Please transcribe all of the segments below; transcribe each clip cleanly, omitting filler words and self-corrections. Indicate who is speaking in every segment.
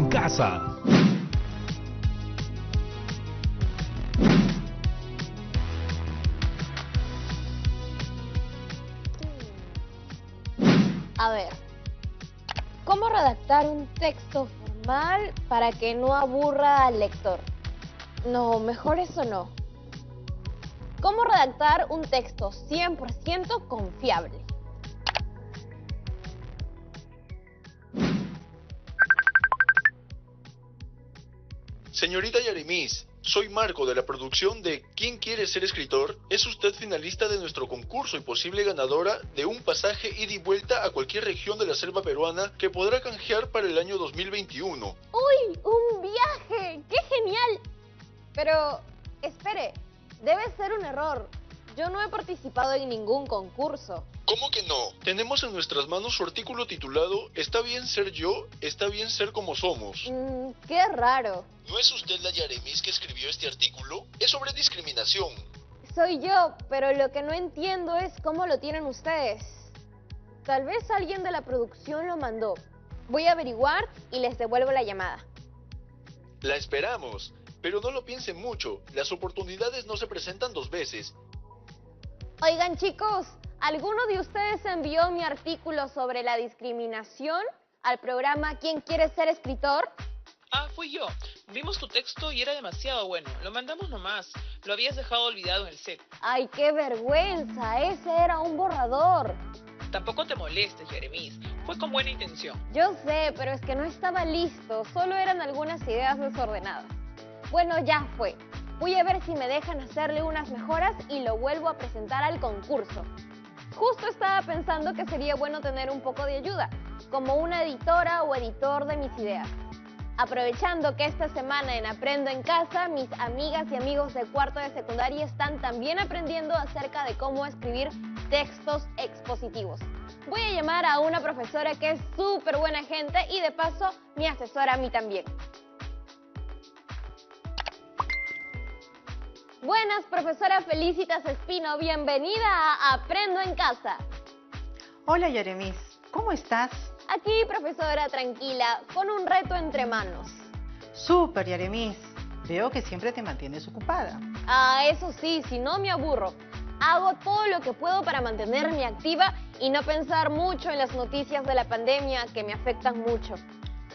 Speaker 1: en Casa.
Speaker 2: A ver, ¿cómo redactar un texto formal para que no aburra al lector? No, mejor eso no. ¿Cómo redactar un texto 100% confiable?
Speaker 3: Señorita Yaremis, soy Marco de la producción de ¿Quién quiere ser escritor? ¿Es usted finalista de nuestro concurso y posible ganadora de un pasaje ida y vuelta a cualquier región de la selva peruana que podrá canjear para el año 2021?
Speaker 2: ¡Uy! ¡Un viaje! ¡Qué genial! Pero, espere, debe ser un error. Yo no he participado en ningún concurso.
Speaker 3: ¿Cómo que no? Tenemos en nuestras manos su artículo titulado ¿Está bien ser yo? ¿Está bien ser como somos?
Speaker 2: Qué raro.
Speaker 3: ¿No es usted la Yaremis que escribió este artículo? Es sobre discriminación.
Speaker 2: Soy yo, pero lo que no entiendo es cómo lo tienen ustedes. Tal vez alguien de la producción lo mandó. Voy a averiguar y les devuelvo la llamada.
Speaker 3: La esperamos, pero no lo piensen mucho. Las oportunidades no se presentan dos veces.
Speaker 2: Oigan, chicos, ¿alguno de ustedes envió mi artículo sobre la discriminación al programa ¿Quién quiere ser escritor?
Speaker 4: Ah, fui yo. Vimos tu texto y era demasiado bueno. Lo mandamos nomás. Lo habías dejado olvidado en el set.
Speaker 2: ¡Ay, qué vergüenza! Ese era un borrador.
Speaker 4: Tampoco te molestes, Yaremis. Fue con buena intención.
Speaker 2: Yo sé, pero es que no estaba listo. Solo eran algunas ideas desordenadas. Bueno, ya fue. Voy a ver si me dejan hacerle unas mejoras y lo vuelvo a presentar al concurso. Justo estaba pensando que sería bueno tener un poco de ayuda, como una editora o editor de mis ideas. Aprovechando que esta semana en Aprendo en Casa, mis amigas y amigos de cuarto de secundaria están también aprendiendo acerca de cómo escribir textos expositivos. Voy a llamar a una profesora que es súper buena gente y de paso me asesora a mí también. Buenas, profesora Felicitas Espino, bienvenida a Aprendo en Casa.
Speaker 5: Hola Yaremis, ¿cómo estás?
Speaker 2: Aquí, profesora, tranquila, con un reto entre manos.
Speaker 5: Súper Yaremis, veo que siempre te mantienes ocupada.
Speaker 2: Ah, eso sí, si no me aburro. Hago todo lo que puedo para mantenerme activa y no pensar mucho en las noticias de la pandemia que me afectan mucho.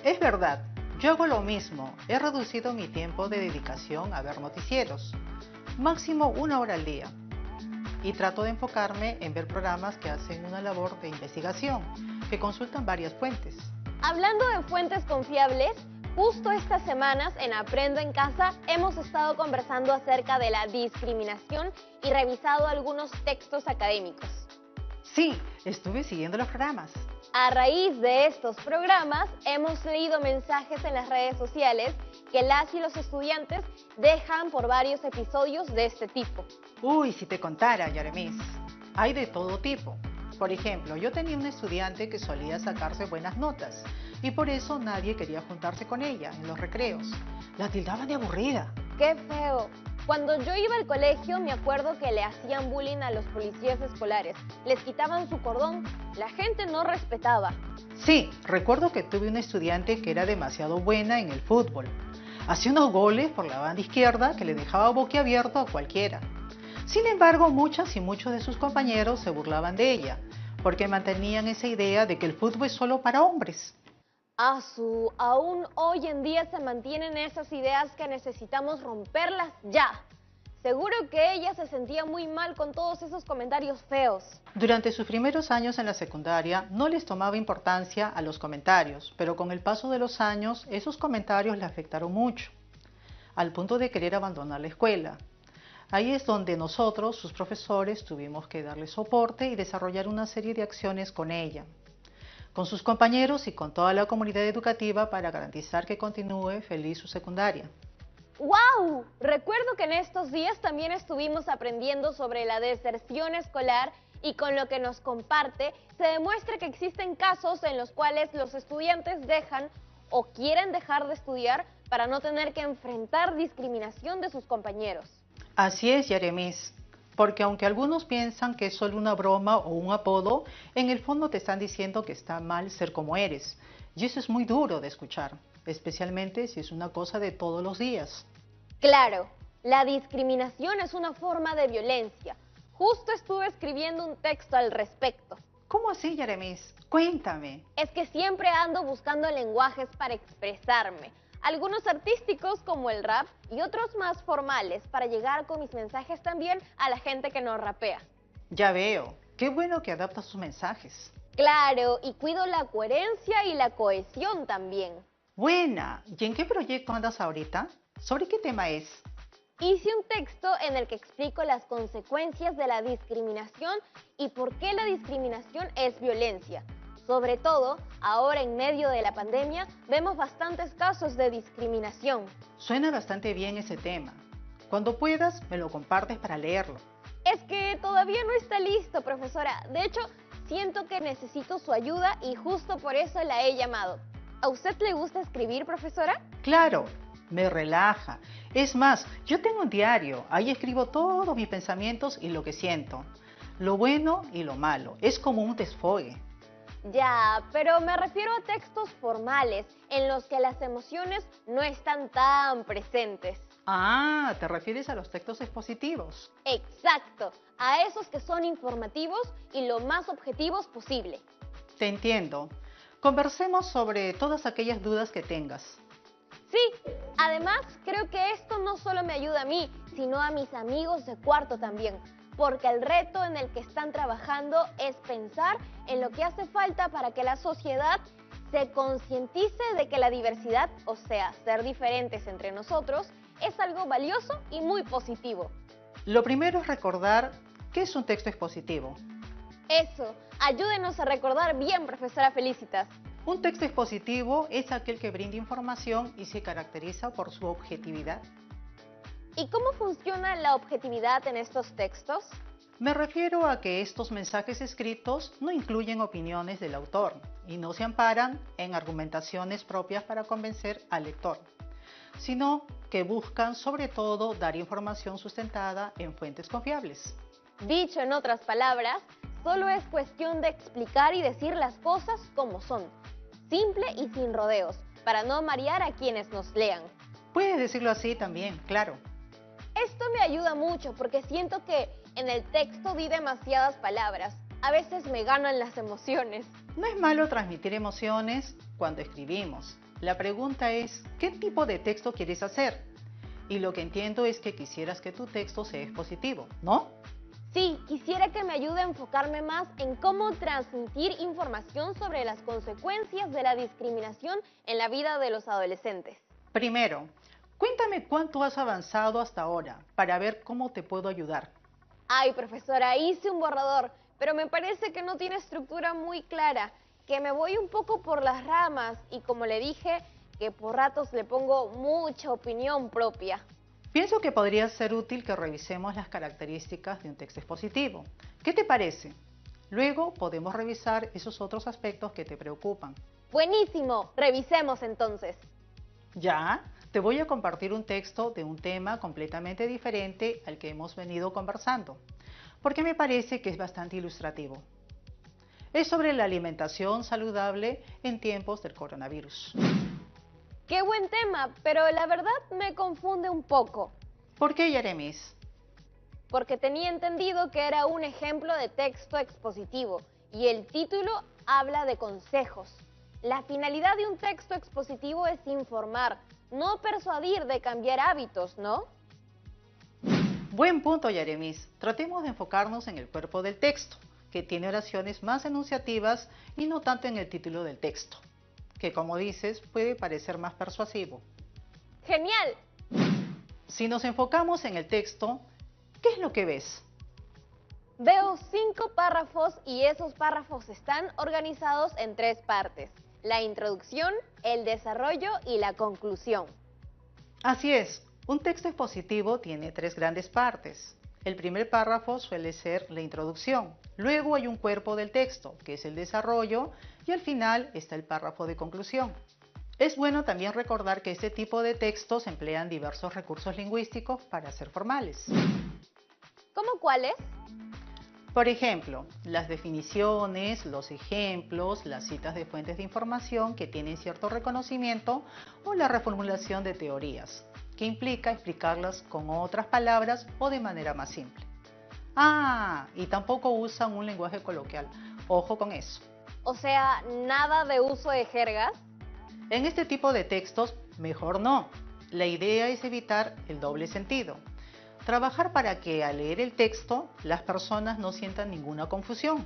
Speaker 5: Es verdad, yo hago lo mismo, he reducido mi tiempo de dedicación a ver noticieros. Máximo 1 hora al día. Y trato de enfocarme en ver programas que hacen una labor de investigación, que consultan varias fuentes.
Speaker 2: Hablando de fuentes confiables, justo estas semanas en Aprendo en Casa hemos estado conversando acerca de la discriminación y revisado algunos textos académicos.
Speaker 5: Sí, estuve siguiendo los programas.
Speaker 2: A raíz de estos programas hemos leído mensajes en las redes sociales que las y los estudiantes dejan por varios episodios de este tipo.
Speaker 5: Uy, si te contara, Yaremis, hay de todo tipo. Por ejemplo, yo tenía una estudiante que solía sacarse buenas notas y por eso nadie quería juntarse con ella en los recreos. La tildaban de aburrida.
Speaker 2: ¡Qué feo! Cuando yo iba al colegio me acuerdo que le hacían bullying a los policías escolares. Les quitaban su cordón. La gente no respetaba.
Speaker 5: Sí, recuerdo que tuve una estudiante que era demasiado buena en el fútbol. Hacía unos goles por la banda izquierda que le dejaba boquiabierto a cualquiera. Sin embargo, muchas y muchos de sus compañeros se burlaban de ella, porque mantenían esa idea de que el fútbol es solo para hombres.
Speaker 2: Aún hoy en día se mantienen esas ideas que necesitamos romperlas ya. Seguro que ella se sentía muy mal con todos esos comentarios feos.
Speaker 5: Durante sus primeros años en la secundaria no les tomaba importancia a los comentarios, pero con el paso de los años esos comentarios le afectaron mucho, al punto de querer abandonar la escuela. Ahí es donde nosotros, sus profesores, tuvimos que darle soporte y desarrollar una serie de acciones con ella, con sus compañeros y con toda la comunidad educativa para garantizar que continúe feliz su secundaria.
Speaker 2: ¡Wow! Recuerdo que en estos días también estuvimos aprendiendo sobre la deserción escolar y con lo que nos comparte se demuestra que existen casos en los cuales los estudiantes dejan o quieren dejar de estudiar para no tener que enfrentar discriminación de sus compañeros.
Speaker 5: Así es, Yaremis, porque aunque algunos piensan que es solo una broma o un apodo, en el fondo te están diciendo que está mal ser como eres Y eso es muy duro de escuchar, especialmente si es una cosa de todos los días.
Speaker 2: Claro, la discriminación es una forma de violencia. Justo estuve escribiendo un texto al respecto.
Speaker 5: ¿Cómo así, Yaremis? Cuéntame.
Speaker 2: Es que siempre ando buscando lenguajes para expresarme, algunos artísticos como el rap y otros más formales para llegar con mis mensajes también a la gente que no rapea.
Speaker 5: Ya veo. Qué bueno que adaptas tus mensajes.
Speaker 2: Claro, y cuido la coherencia y la cohesión también.
Speaker 5: Buena. ¿Y en qué proyecto andas ahorita? ¿Sobre qué tema es?
Speaker 2: Hice un texto en el que explico las consecuencias de la discriminación y por qué la discriminación es violencia. Sobre todo, ahora en medio de la pandemia, vemos bastantes casos de discriminación.
Speaker 5: Suena bastante bien ese tema. Cuando puedas, me lo compartes para leerlo.
Speaker 2: Es que todavía no está listo, profesora. De hecho, siento que necesito su ayuda y justo por eso la he llamado. ¿A usted le gusta escribir, profesora?
Speaker 5: Claro, me relaja. Es más, yo tengo un diario. Ahí escribo todos mis pensamientos y lo que siento. Lo bueno y lo malo. Es como un desfogue.
Speaker 2: Ya, pero me refiero a textos formales, en los que las emociones no están tan presentes.
Speaker 5: Ah, ¿te refieres a los textos expositivos?
Speaker 2: Exacto, a esos que son informativos y lo más objetivos posible.
Speaker 5: Te entiendo. Conversemos sobre todas aquellas dudas que tengas.
Speaker 2: Sí, además creo que esto no solo me ayuda a mí, sino a mis amigos de cuarto también, porque el reto en el que están trabajando es pensar en lo que hace falta para que la sociedad se concientice de que la diversidad, o sea, ser diferentes entre nosotros, es algo valioso y muy positivo.
Speaker 5: Lo primero es recordar qué es un texto expositivo.
Speaker 2: Eso, ayúdenos a recordar bien, profesora Felicitas.
Speaker 5: Un texto expositivo es aquel que brinda información y se caracteriza por su objetividad.
Speaker 2: ¿Y cómo funciona la objetividad en estos textos?
Speaker 5: Me refiero a que estos mensajes escritos no incluyen opiniones del autor y no se amparan en argumentaciones propias para convencer al lector, sino que buscan sobre todo dar información sustentada en fuentes confiables.
Speaker 2: Dicho en otras palabras, solo es cuestión de explicar y decir las cosas como son, simple y sin rodeos, para no marear a quienes nos lean.
Speaker 5: Puedes decirlo así también, claro.
Speaker 2: Esto me ayuda mucho porque siento que en el texto di demasiadas palabras. A veces me ganan las emociones.
Speaker 5: No es malo transmitir emociones cuando escribimos. La pregunta es, ¿qué tipo de texto quieres hacer? Y lo que entiendo es que quisieras que tu texto sea expositivo, ¿no?
Speaker 2: Sí, quisiera que me ayude a enfocarme más en cómo transmitir información sobre las consecuencias de la discriminación en la vida de los adolescentes.
Speaker 5: Primero, cuéntame cuánto has avanzado hasta ahora para ver cómo te puedo ayudar.
Speaker 2: Ay, profesora, hice un borrador, pero me parece que no tiene estructura muy clara, que me voy un poco por las ramas y como le dije, que por ratos le pongo mucha opinión propia.
Speaker 5: Pienso que podría ser útil que revisemos las características de un texto expositivo. ¿Qué te parece? Luego podemos revisar esos otros aspectos que te preocupan.
Speaker 2: Buenísimo, revisemos entonces.
Speaker 5: Ya, te voy a compartir un texto de un tema completamente diferente al que hemos venido conversando, porque me parece que es bastante ilustrativo. Es sobre la alimentación saludable en tiempos del coronavirus.
Speaker 2: Qué buen tema, pero la verdad me confunde un poco.
Speaker 5: ¿Por qué, Yaremis?
Speaker 2: Porque tenía entendido que era un ejemplo de texto expositivo y el título habla de consejos. La finalidad de un texto expositivo es informar, no persuadir de cambiar hábitos, ¿no?
Speaker 5: Buen punto, Yaremis. Tratemos de enfocarnos en el cuerpo del texto, que tiene oraciones más enunciativas y no tanto en el título del texto, que como dices puede parecer más persuasivo.
Speaker 2: ¡Genial!
Speaker 5: Si nos enfocamos en el texto, ¿qué es lo que ves?
Speaker 2: Veo 5 párrafos y esos párrafos están organizados en 3 partes: la introducción, el desarrollo y la conclusión.
Speaker 5: Así es, un texto expositivo tiene 3 grandes partes. El primer párrafo suele ser la introducción, luego hay un cuerpo del texto, que es el desarrollo, y al final está el párrafo de conclusión. Es bueno también recordar que este tipo de textos emplean diversos recursos lingüísticos para ser formales.
Speaker 2: ¿Cómo cuáles?
Speaker 5: Por ejemplo, las definiciones, los ejemplos, las citas de fuentes de información que tienen cierto reconocimiento o la reformulación de teorías, que implica explicarlas con otras palabras o de manera más simple. Y tampoco usan un lenguaje coloquial. Ojo con eso.
Speaker 2: O sea, nada de uso de jergas.
Speaker 5: En este tipo de textos, mejor no. La idea es evitar el doble sentido. Trabajar para que al leer el texto las personas no sientan ninguna confusión.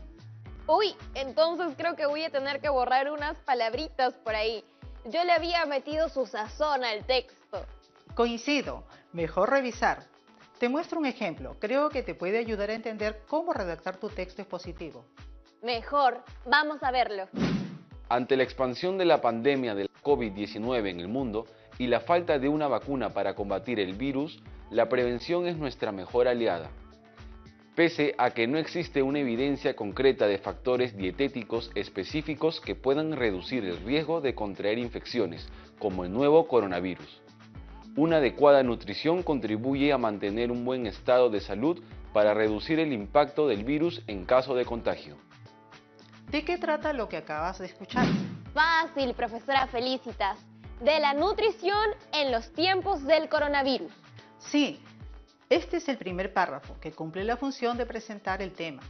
Speaker 2: Uy, entonces creo que voy a tener que borrar unas palabritas por ahí. Yo le había metido su sazón al texto.
Speaker 5: Coincido, mejor revisar. Te muestro un ejemplo, creo que te puede ayudar a entender cómo redactar tu texto expositivo.
Speaker 2: Mejor, vamos a verlo.
Speaker 1: Ante la expansión de la pandemia del COVID-19 en el mundo y la falta de una vacuna para combatir el virus, la prevención es nuestra mejor aliada. Pese a que no existe una evidencia concreta de factores dietéticos específicos que puedan reducir el riesgo de contraer infecciones, como el nuevo coronavirus. Una adecuada nutrición contribuye a mantener un buen estado de salud para reducir el impacto del virus en caso de contagio.
Speaker 5: ¿De qué trata lo que acabas de escuchar?
Speaker 2: Fácil, profesora Felicitas. De la nutrición en los tiempos del coronavirus.
Speaker 5: Sí, este es el primer párrafo que cumple la función de presentar el tema.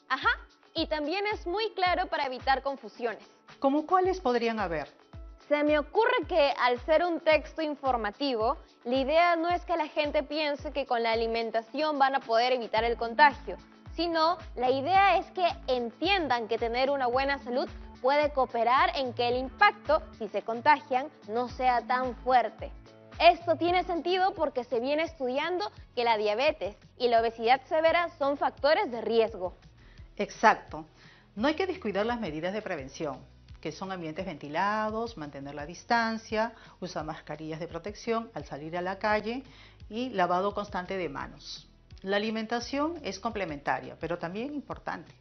Speaker 2: Ajá, y también es muy claro para evitar confusiones.
Speaker 5: ¿Cómo cuáles podrían haber?
Speaker 2: Se me ocurre que al ser un texto informativo, la idea no es que la gente piense que con la alimentación van a poder evitar el contagio, sino la idea es que entiendan que tener una buena salud puede cooperar en que el impacto, si se contagian, no sea tan fuerte. Esto tiene sentido porque se viene estudiando que la diabetes y la obesidad severa son factores de riesgo.
Speaker 5: Exacto. No hay que descuidar las medidas de prevención, que son ambientes ventilados, mantener la distancia, usar mascarillas de protección al salir a la calle y lavado constante de manos. La alimentación es complementaria, pero también importante.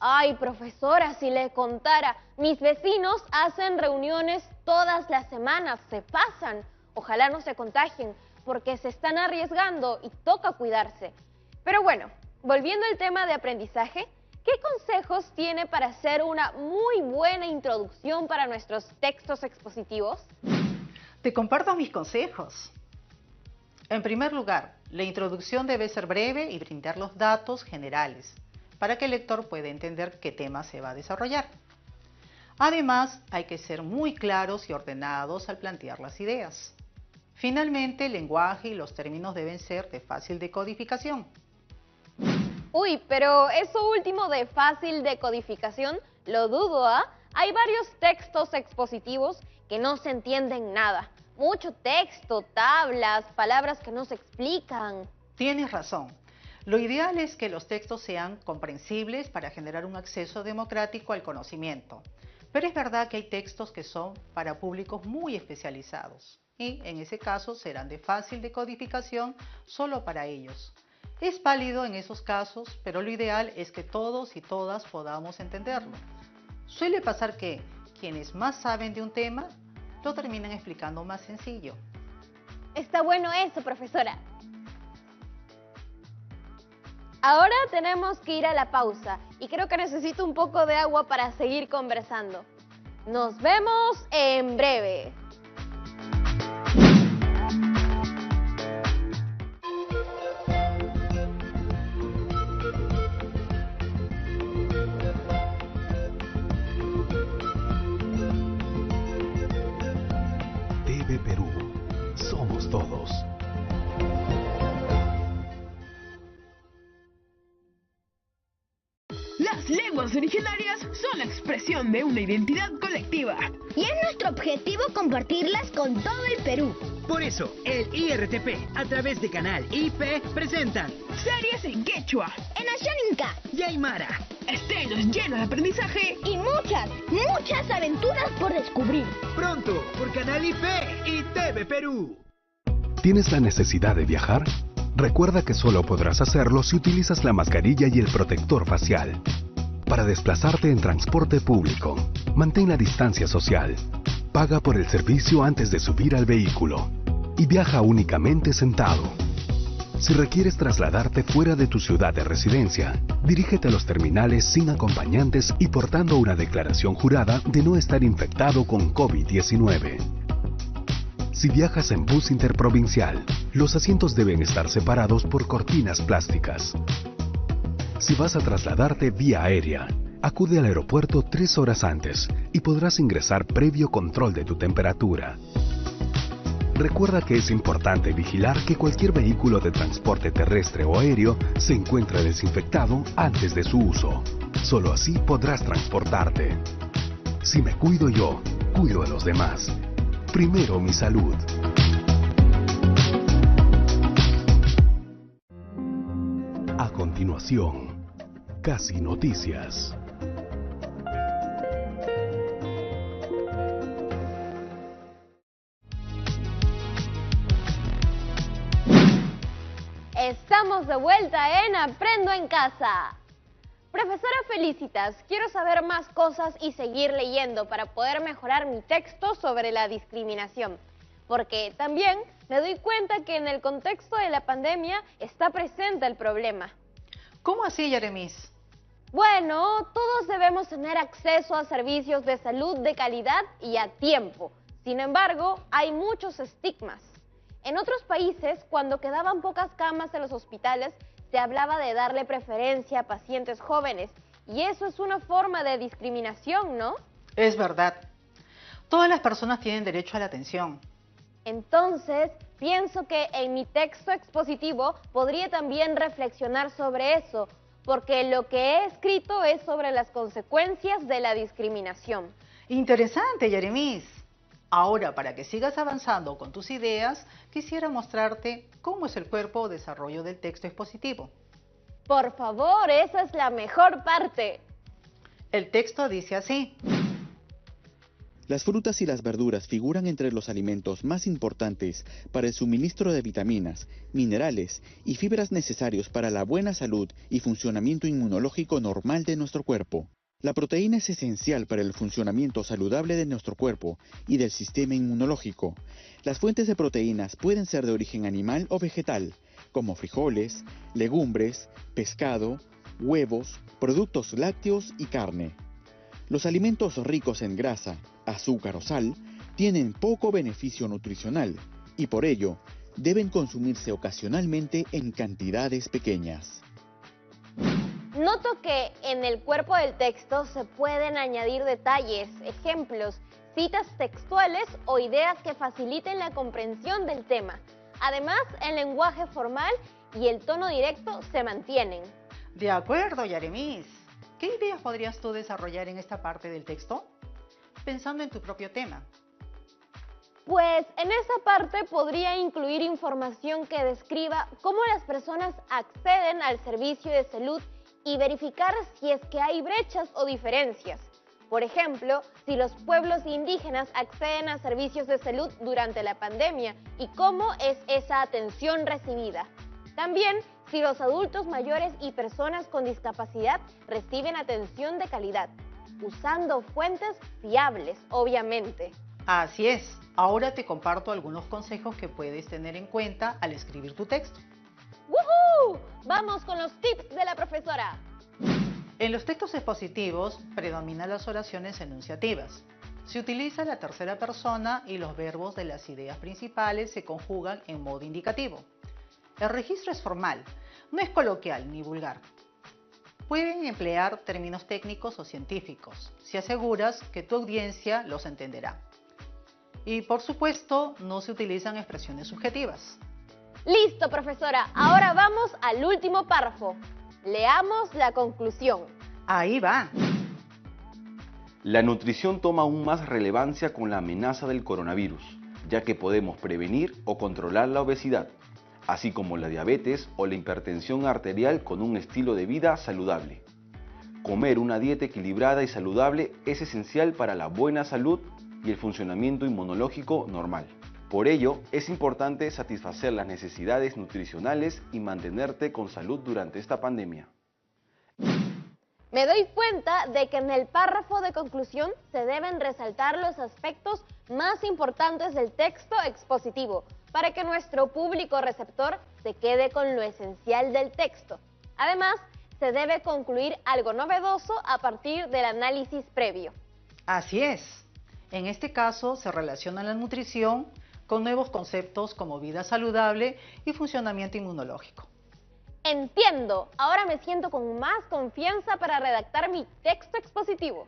Speaker 2: Ay, profesora, si le contara, mis vecinos hacen reuniones todas las semanas, se pasan. Ojalá no se contagien, porque se están arriesgando y toca cuidarse. Pero bueno, volviendo al tema de aprendizaje, ¿qué consejos tiene para hacer una muy buena introducción para nuestros textos expositivos?
Speaker 5: Te comparto mis consejos. En primer lugar, la introducción debe ser breve y brindar los datos generales, para que el lector pueda entender qué tema se va a desarrollar. Además, hay que ser muy claros y ordenados al plantear las ideas. Finalmente, el lenguaje y los términos deben ser de fácil decodificación.
Speaker 2: Uy, pero eso último de fácil decodificación, lo dudo, ¿ah? Hay varios textos expositivos que no se entienden nada. Mucho texto, tablas, palabras que no se explican.
Speaker 5: Tienes razón. Lo ideal es que los textos sean comprensibles para generar un acceso democrático al conocimiento. Pero es verdad que hay textos que son para públicos muy especializados y en ese caso serán de fácil decodificación solo para ellos. Es válido en esos casos, pero lo ideal es que todos y todas podamos entenderlo. Suele pasar que quienes más saben de un tema lo terminan explicando más sencillo.
Speaker 2: Está bueno eso, profesora. Ahora tenemos que ir a la pausa y creo que necesito un poco de agua para seguir conversando. Nos vemos en breve.
Speaker 6: TV Perú. Somos todos.
Speaker 7: Las lenguas originarias son la expresión de una identidad colectiva.
Speaker 8: Y es nuestro objetivo compartirlas con todo el Perú.
Speaker 9: Por eso, el IRTP, a través de Canal IP, presenta
Speaker 7: Series en quechua,
Speaker 8: En Ashaninka
Speaker 9: y Aymara.
Speaker 7: estrenos llenos de aprendizaje
Speaker 8: y muchas aventuras por descubrir.
Speaker 9: Pronto, por Canal IP y TV Perú.
Speaker 6: ¿Tienes la necesidad de viajar? Recuerda que solo podrás hacerlo si utilizas la mascarilla y el protector facial. Para desplazarte en transporte público, mantén la distancia social. Paga por el servicio antes de subir al vehículo y viaja únicamente sentado. Si requieres trasladarte fuera de tu ciudad de residencia, dirígete a los terminales sin acompañantes y portando una declaración jurada de no estar infectado con COVID-19. Si viajas en bus interprovincial, los asientos deben estar separados por cortinas plásticas. Si vas a trasladarte vía aérea, acude al aeropuerto 3 horas antes y podrás ingresar previo control de tu temperatura. Recuerda que es importante vigilar que cualquier vehículo de transporte terrestre o aéreo se encuentre desinfectado antes de su uso. Solo así podrás transportarte. Si me cuido yo, cuido a los demás. Primero mi salud. A continuación, Casi Noticias.
Speaker 2: Estamos de vuelta en Aprendo en Casa. Profesora Felicitas, quiero saber más cosas y seguir leyendo para poder mejorar mi texto sobre la discriminación, porque también me doy cuenta que en el contexto de la pandemia está presente el problema.
Speaker 5: ¿Cómo así, Yaremis?
Speaker 2: Bueno, todos debemos tener acceso a servicios de salud de calidad y a tiempo. Sin embargo, hay muchos estigmas. En otros países, cuando quedaban pocas camas en los hospitales, se hablaba de darle preferencia a pacientes jóvenes, y eso es una forma de discriminación, ¿no?
Speaker 5: Es verdad. Todas las personas tienen derecho a la atención.
Speaker 2: Entonces, pienso que en mi texto expositivo podría también reflexionar sobre eso, porque lo que he escrito es sobre las consecuencias de la discriminación.
Speaker 5: Interesante, Yaremis. Ahora, para que sigas avanzando con tus ideas, quisiera mostrarte cómo es el cuerpo o desarrollo del texto expositivo.
Speaker 2: Por favor, esa es la mejor parte.
Speaker 5: El texto dice así.
Speaker 10: Las frutas y las verduras figuran entre los alimentos más importantes para el suministro de vitaminas, minerales y fibras necesarios para la buena salud y funcionamiento inmunológico normal de nuestro cuerpo. La proteína es esencial para el funcionamiento saludable de nuestro cuerpo y del sistema inmunológico. Las fuentes de proteínas pueden ser de origen animal o vegetal, como frijoles, legumbres, pescado, huevos, productos lácteos y carne. Los alimentos ricos en grasa, azúcar o sal tienen poco beneficio nutricional y por ello deben consumirse ocasionalmente en cantidades pequeñas.
Speaker 2: Noto que en el cuerpo del texto se pueden añadir detalles, ejemplos, citas textuales o ideas que faciliten la comprensión del tema. Además, el lenguaje formal y el tono directo se mantienen.
Speaker 5: De acuerdo, Yaremis. ¿Qué ideas podrías tú desarrollar en esta parte del texto? Pensando en tu propio tema.
Speaker 2: Pues en esa parte podría incluir información que describa cómo las personas acceden al servicio de salud y verificar si es que hay brechas o diferencias. Por ejemplo, si los pueblos indígenas acceden a servicios de salud durante la pandemia y cómo es esa atención recibida. También si los adultos mayores y personas con discapacidad reciben atención de calidad, usando fuentes fiables, obviamente.
Speaker 5: Así es. Ahora te comparto algunos consejos que puedes tener en cuenta al escribir tu texto.
Speaker 2: ¡Woohoo! Vamos con los tips de la profesora.
Speaker 5: En los textos expositivos predominan las oraciones enunciativas. Se utiliza la tercera persona y los verbos de las ideas principales se conjugan en modo indicativo. El registro es formal, no es coloquial ni vulgar. Pueden emplear términos técnicos o científicos, si aseguras que tu audiencia los entenderá. Y por supuesto, no se utilizan expresiones subjetivas.
Speaker 2: Listo, profesora. Ahora vamos al último párrafo. Leamos la conclusión.
Speaker 5: Ahí va.
Speaker 1: La nutrición toma aún más relevancia con la amenaza del coronavirus, ya que podemos prevenir o controlar la obesidad, así como la diabetes o la hipertensión arterial con un estilo de vida saludable. Comer una dieta equilibrada y saludable es esencial para la buena salud y el funcionamiento inmunológico normal. Por ello, es importante satisfacer las necesidades nutricionales y mantenerte con salud durante esta pandemia.
Speaker 2: Me doy cuenta de que en el párrafo de conclusión se deben resaltar los aspectos más importantes del texto expositivo para que nuestro público receptor se quede con lo esencial del texto. Además, se debe concluir algo novedoso a partir del análisis previo.
Speaker 5: Así es. En este caso se relaciona la nutrición con nuevos conceptos como vida saludable y funcionamiento inmunológico.
Speaker 2: Entiendo. Ahora me siento con más confianza para redactar mi texto expositivo.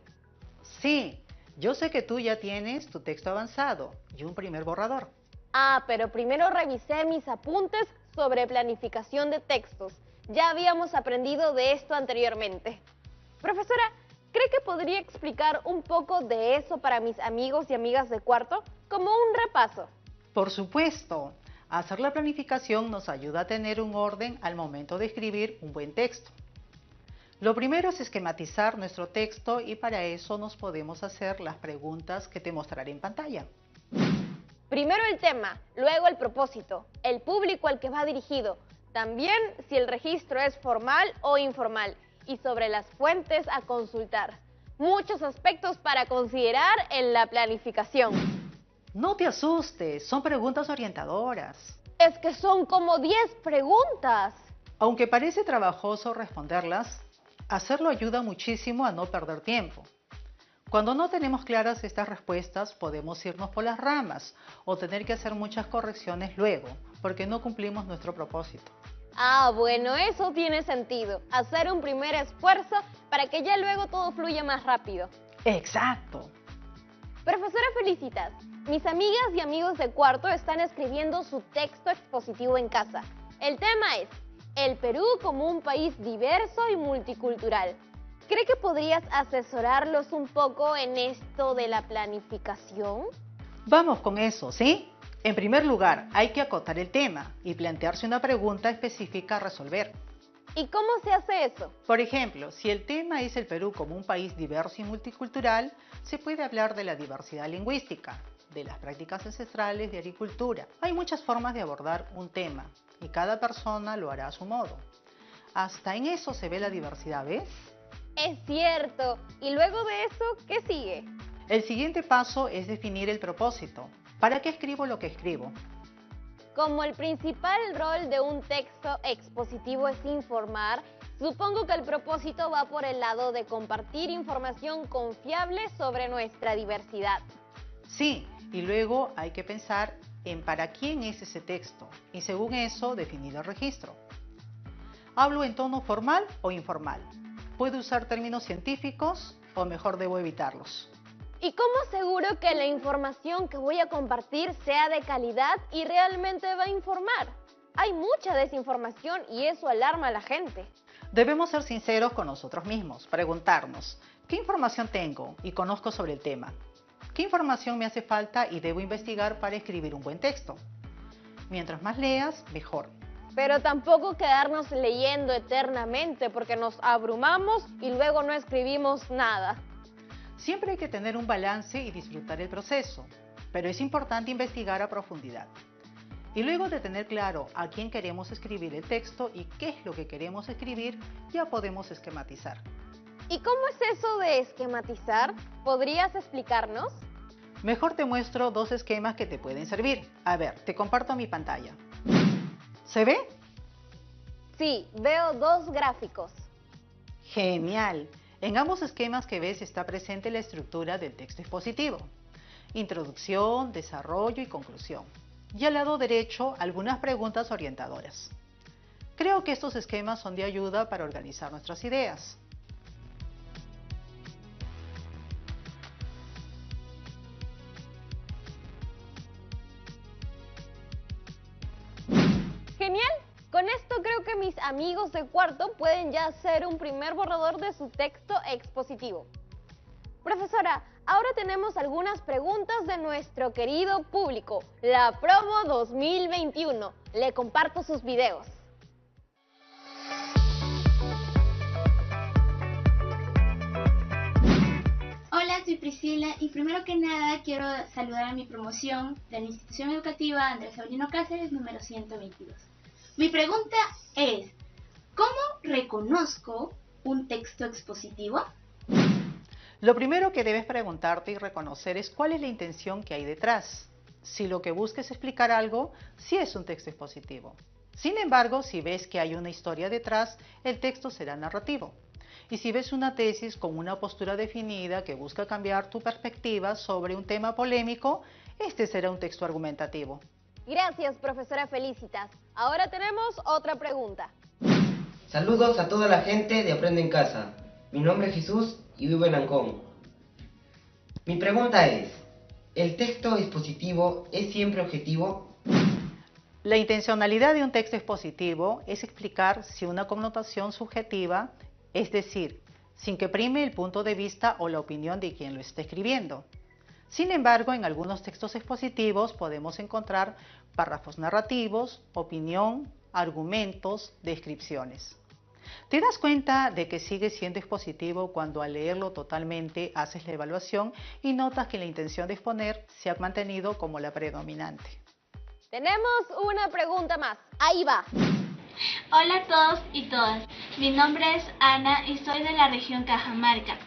Speaker 5: Sí, yo sé que tú ya tienes tu texto avanzado y un primer borrador.
Speaker 2: Pero primero revisé mis apuntes sobre planificación de textos. Ya habíamos aprendido de esto anteriormente. Profesora, ¿cree que podría explicar un poco de eso para mis amigos y amigas de cuarto? Como un repaso.
Speaker 5: Por supuesto. Hacer la planificación nos ayuda a tener un orden al momento de escribir un buen texto. Lo primero es esquematizar nuestro texto y para eso nos podemos hacer las preguntas que te mostraré en pantalla.
Speaker 2: Primero el tema, luego el propósito, el público al que va dirigido, también si el registro es formal o informal y sobre las fuentes a consultar. Muchos aspectos para considerar en la planificación.
Speaker 5: No te asustes, son preguntas orientadoras.
Speaker 2: Es que son como 10 preguntas.
Speaker 5: Aunque parece trabajoso responderlas, hacerlo ayuda muchísimo a no perder tiempo. Cuando no tenemos claras estas respuestas, podemos irnos por las ramas o tener que hacer muchas correcciones luego, porque no cumplimos nuestro propósito.
Speaker 2: Bueno, eso tiene sentido. Hacer un primer esfuerzo para que ya luego todo fluya más rápido.
Speaker 5: Exacto.
Speaker 2: Profesora Felicitas, mis amigas y amigos de cuarto están escribiendo su texto expositivo en casa. El tema es el Perú como un país diverso y multicultural. ¿Cree que podrías asesorarlos un poco en esto de la planificación?
Speaker 5: Vamos con eso, ¿sí? En primer lugar, hay que acotar el tema y plantearse una pregunta específica a resolver.
Speaker 2: ¿Y cómo se hace eso?
Speaker 5: Por ejemplo, si el tema es el Perú como un país diverso y multicultural, se puede hablar de la diversidad lingüística, de las prácticas ancestrales de agricultura. Hay muchas formas de abordar un tema y cada persona lo hará a su modo. Hasta en eso se ve la diversidad, ¿ves?
Speaker 2: Es cierto. ¿Y luego de eso, qué sigue?
Speaker 5: El siguiente paso es definir el propósito. ¿Para qué escribo lo que escribo?
Speaker 2: Como el principal rol de un texto expositivo es informar, supongo que el propósito va por el lado de compartir información confiable sobre nuestra diversidad.
Speaker 5: Sí, y luego hay que pensar en para quién es ese texto y según eso definir el registro. ¿Hablo en tono formal o informal? ¿Puedo usar términos científicos o mejor debo evitarlos?
Speaker 2: ¿Y cómo aseguro que la información que voy a compartir sea de calidad y realmente va a informar? Hay mucha desinformación y eso alarma a la gente.
Speaker 5: Debemos ser sinceros con nosotros mismos, preguntarnos, ¿qué información tengo y conozco sobre el tema? ¿Qué información me hace falta y debo investigar para escribir un buen texto? Mientras más leas, mejor.
Speaker 2: Pero tampoco quedarnos leyendo eternamente porque nos abrumamos y luego no escribimos nada.
Speaker 5: Siempre hay que tener un balance y disfrutar el proceso, pero es importante investigar a profundidad. Y luego de tener claro a quién queremos escribir el texto y qué es lo que queremos escribir, ya podemos esquematizar.
Speaker 2: ¿Y cómo es eso de esquematizar? ¿Podrías explicarnos?
Speaker 5: Mejor te muestro dos esquemas que te pueden servir. A ver, te comparto mi pantalla. ¿Se ve?
Speaker 2: Sí, veo dos gráficos.
Speaker 5: Genial. En ambos esquemas que ves está presente la estructura del texto expositivo. Introducción, desarrollo y conclusión. Y al lado derecho, algunas preguntas orientadoras. Creo que estos esquemas son de ayuda para organizar nuestras ideas.
Speaker 2: Genial. Con esto creo que mis amigos de cuarto pueden ya hacer un primer borrador de su texto expositivo. Profesora, ahora tenemos algunas preguntas de nuestro querido público, la Promo 2021. Le comparto sus videos.
Speaker 11: Hola, soy Priscila y primero que nada quiero saludar a mi promoción de la institución educativa Andrés Avelino Cáceres número 122. Mi pregunta es, ¿cómo reconozco un texto expositivo?
Speaker 5: Lo primero que debes preguntarte y reconocer es cuál es la intención que hay detrás. Si lo que busques explicar algo, sí es un texto expositivo. Sin embargo, si ves que hay una historia detrás, el texto será narrativo. Y si ves una tesis con una postura definida que busca cambiar tu perspectiva sobre un tema polémico, este será un texto argumentativo.
Speaker 2: Gracias, profesora Felicitas. Ahora tenemos otra pregunta.
Speaker 12: Saludos a toda la gente de Aprende en Casa. Mi nombre es Jesús y vivo en Ancón. Mi pregunta es, ¿el texto expositivo es siempre objetivo?
Speaker 5: La intencionalidad de un texto expositivo es explicar si una connotación subjetiva, es decir, sin que prime el punto de vista o la opinión de quien lo está escribiendo. Sin embargo, en algunos textos expositivos podemos encontrar párrafos narrativos, opinión, argumentos, descripciones. ¿Te das cuenta de que sigue siendo expositivo cuando al leerlo totalmente haces la evaluación y notas que la intención de exponer se ha mantenido como la predominante?
Speaker 2: Tenemos una pregunta más. Ahí va.
Speaker 11: Hola a todos y todas. Mi nombre es Ana y soy de la región Cajamarca.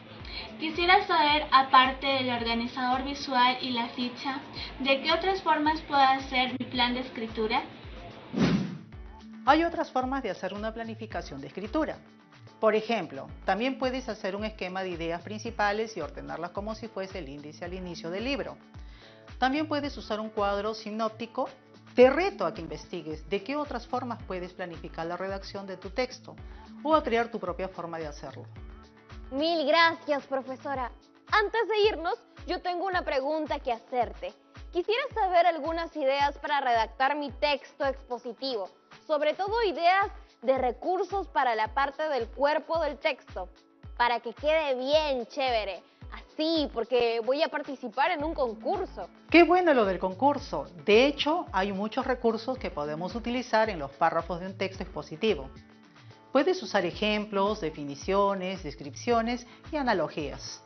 Speaker 11: Quisiera saber, aparte del organizador visual y la ficha, ¿de qué otras formas puedo hacer mi plan de escritura?
Speaker 5: Hay otras formas de hacer una planificación de escritura. Por ejemplo, también puedes hacer un esquema de ideas principales y ordenarlas como si fuese el índice al inicio del libro. También puedes usar un cuadro sinóptico. Te reto a que investigues de qué otras formas puedes planificar la redacción de tu texto o a crear tu propia forma de hacerlo.
Speaker 2: Mil gracias, profesora. Antes de irnos, yo tengo una pregunta que hacerte. Quisiera saber algunas ideas para redactar mi texto expositivo, sobre todo ideas de recursos para la parte del cuerpo del texto, para que quede bien chévere. Así, porque voy a participar en un concurso.
Speaker 5: ¡Qué bueno lo del concurso! De hecho, hay muchos recursos que podemos utilizar en los párrafos de un texto expositivo. Puedes usar ejemplos, definiciones, descripciones y analogías.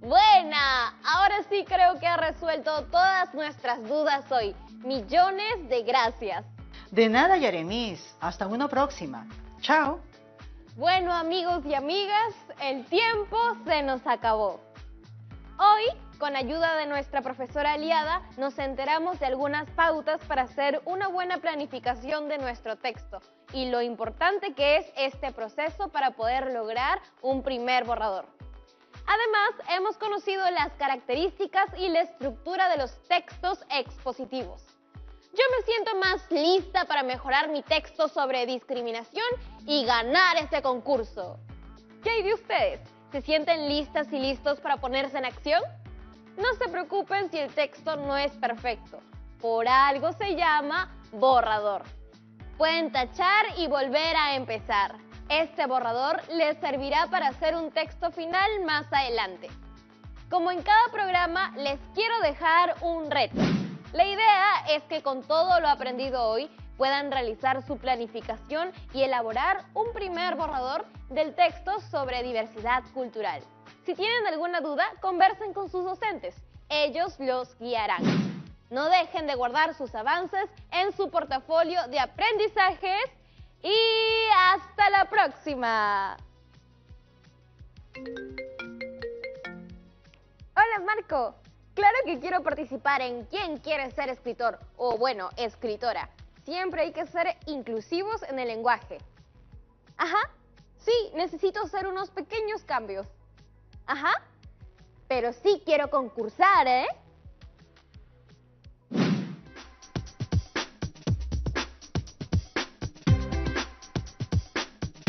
Speaker 2: ¡Buena! Ahora sí creo que ha resuelto todas nuestras dudas hoy. Millones de gracias.
Speaker 5: De nada, Yaremis. Hasta una próxima. ¡Chao!
Speaker 2: Bueno, amigos y amigas, el tiempo se nos acabó. Hoy, con ayuda de nuestra profesora aliada, nos enteramos de algunas pautas para hacer una buena planificación de nuestro texto y lo importante que es este proceso para poder lograr un primer borrador. Además, hemos conocido las características y la estructura de los textos expositivos. Yo me siento más lista para mejorar mi texto sobre discriminación y ganar este concurso. ¿Qué hay de ustedes? ¿Se sienten listas y listos para ponerse en acción? No se preocupen si el texto no es perfecto. Por algo se llama borrador. Pueden tachar y volver a empezar. Este borrador les servirá para hacer un texto final más adelante. Como en cada programa, les quiero dejar un reto. La idea es que con todo lo aprendido hoy puedan realizar su planificación y elaborar un primer borrador del texto sobre diversidad cultural. Si tienen alguna duda, conversen con sus docentes. Ellos los guiarán. No dejen de guardar sus avances en su portafolio de aprendizajes y hasta la próxima. Hola, Marco. Claro que quiero participar en ¿Quién quiere ser escritor? O bueno, escritora. Siempre hay que ser inclusivos en el lenguaje. Ajá, sí, necesito hacer unos pequeños cambios. Ajá, pero sí quiero concursar, ¿eh?